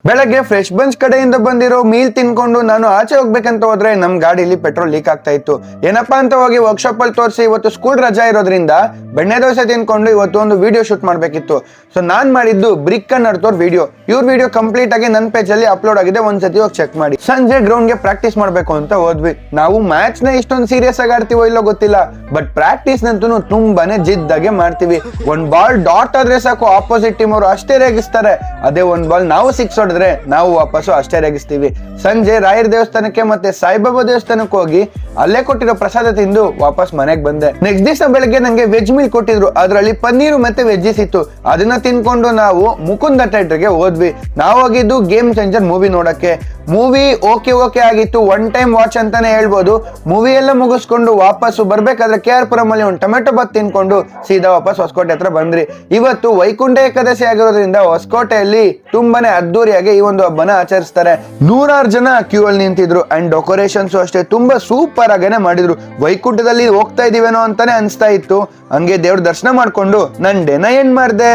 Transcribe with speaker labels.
Speaker 1: ಬೆಳಗ್ಗೆ fresh bunch ಕಡೆಯಿಂದ ಬಂದಿರೋ ಮೀಲ್ ತಿನ್ಕೊಂಡು ನಾನು ಆಚೆ ಹೋಗ್ಬೇಕಂತ ಹೋದ್ರೆ ನಮ್ ಗಾಡಿಲಿ ಪೆಟ್ರೋಲ್ ಲೀಕ್ ಆಗ್ತಾ ಇತ್ತು. ಏನಪ್ಪಾ ಅಂತ ಹೋಗಿ ವರ್ಕ್ಶಾಪ್ ಅಲ್ಲಿ ತೋರಿಸಿ ಇವತ್ತು ಸ್ಕೂಲ್ ರಜಾ ಇರೋದ್ರಿಂದ ಬೆಣ್ಣೆ ದೋಸೆ ತಿನ್ಕೊಂಡು ಇವತ್ತು ಒಂದು ವಿಡಿಯೋ ಶೂಟ್ ಮಾಡ್ಬೇಕಿತ್ತು. ಸೊ ನಾನ್ ಮಾಡಿದ್ದು ಬ್ರಿಕ್ ಅಂಡ್ ಅರ್ಥೋರ್ ವಿಡಿಯೋ. ಇವ್ರ ವಿಡಿಯೋ ಕಂಪ್ಲೀಟ್ ಆಗಿ ನನ್ನ ಪೇಜ್ ಅಲ್ಲಿ ಅಪ್ಲೋಡ್ ಆಗಿದೆ, ಒಂದ್ಸತಿ ಹೋಗಿ ಚೆಕ್ ಮಾಡಿ. ಸಂಜೆ ಗ್ರೌಂಡ್ ಗೆ ಪ್ರಾಕ್ಟೀಸ್ ಮಾಡ್ಬೇಕು ಅಂತ ಹೋದ್ವಿ. ನಾವು ಮ್ಯಾಚ್ ನ ಇಷ್ಟೊಂದು ಸೀರಿಯಸ್ ಆಗಿ ಆಡ್ತೀವೋ ಇಲ್ಲೋ ಗೊತ್ತಿಲ್ಲ, ಬಟ್ ಪ್ರಾಕ್ಟೀಸ್ ನಂತೂ ತುಂಬಾನೇ ಜಿದ್ದಾಗೆ ಮಾಡ್ತೀವಿ. ಒಂದ್ ಬಾಲ್ ಡಾಟ್ ಆದ್ರೆ ಸಾಕು ಆಪೋಸಿಟ್ ಟೀಮ್ ಅವರು ಅಷ್ಟೇ ರೇಗಿಸ್ತಾರೆ. ಅದೇ ಒಂದ್ ಬಾಲ್ ನಾವು ಸಿಕ್ಸ್ ಹೊಡೆದ್ರೆ ನಾವು ವಾಪಸ್ಸು ಅಷ್ಟೇ ರೇಗಿಸ್ತೀವಿ. ಸಂಜೆ ರಾಯರ್ ದೇವಸ್ಥಾನಕ್ಕೆ ಮತ್ತೆ ಸಾಯಿಬಾಬಾ ದೇವಸ್ಥಾನಕ್ಕೆ ಹೋಗಿ ಅಲ್ಲೇ ಕೊಟ್ಟಿರೋ ಪ್ರಸಾದ ತಿಂದು ವಾಪಸ್ ಮನೆಗೆ ಬಂದೆ. ನೆಕ್ಸ್ಟ್ ದಿವಸ ಬೆಳಗ್ಗೆ ನಂಗೆ ವೆಜ್ ಮೀಲ್ ಕೊಟ್ಟಿದ್ರು, ಅದರಲ್ಲಿ ಪನ್ನೀರು ಮತ್ತೆ ವೆಜ್ಜಿಸ್ ಇತ್ತು. ಅದನ್ನ ತಿನ್ಕೊಂಡು ನಾವು ಮುಕುಂದ ಥಿಯೇಟರ್ಗೆ ಹೋದ್ವಿ. ನಾವು ಹೋಗಿದ್ದು ಗೇಮ್ ಚೇಂಜರ್ ಮೂವಿ ನೋಡಕ್ಕೆ. ಮೂವಿ ಓಕೆ ಆಗಿತ್ತು, ಒನ್ ಟೈಮ್ ವಾಚ್ ಅಂತಾನೆ ಹೇಳ್ಬೋದು. ಮೂವಿ ಎಲ್ಲ ಮುಗಿಸ್ಕೊಂಡು ವಾಪಸ್ಸು ಬರ್ಬೇಕಾದ್ರೆ KR ಪುರಂ ಅಲ್ಲಿ ಒಂದು ಟೊಮೆಟೊ ಬಾತ್ ತಿನ್ಕೊಂಡು ಸೀದಾ ವಾಪಸ್ ಹೊಸಕೋಟೆ ಹತ್ರ ಬಂದ್ರಿ. ಇವತ್ತು ವೈಕುಂಠ ಏಕಾದಶಿ ಆಗಿರೋದ್ರಿಂದ ಹೊಸಕೋಟೆಯಲ್ಲಿ ತುಂಬಾನೇ ಅದ್ದೂರಿಯಾಗಿ ಈ ಒಂದು ಹಬ್ಬನ ಆಚರಿಸ್ತಾರೆ. ನೂರಾರು ಜನ ಕ್ಯೂ ಅಲ್ಲಿ ನಿಂತಿದ್ರು ಅಂಡ್ ಡೆಕೋರೇಷನ್ಸ್ ಅಷ್ಟೇ ತುಂಬಾ ಸೂಪರ್ ಆಗೇನೆ ಮಾಡಿದ್ರು. ವೈಕುಂಠದಲ್ಲಿ ಹೋಗ್ತಾ ಇದೀವೇನೋ ಅಂತಾನೆ ಅನ್ಸ್ತಾ ಇತ್ತು. ಹಂಗೆ ದೇವ್ರ ದರ್ಶನ ಮಾಡ್ಕೊಂಡು ನನ್ ಡೇನ ಏನ್ ಮಾಡ್ದೆ.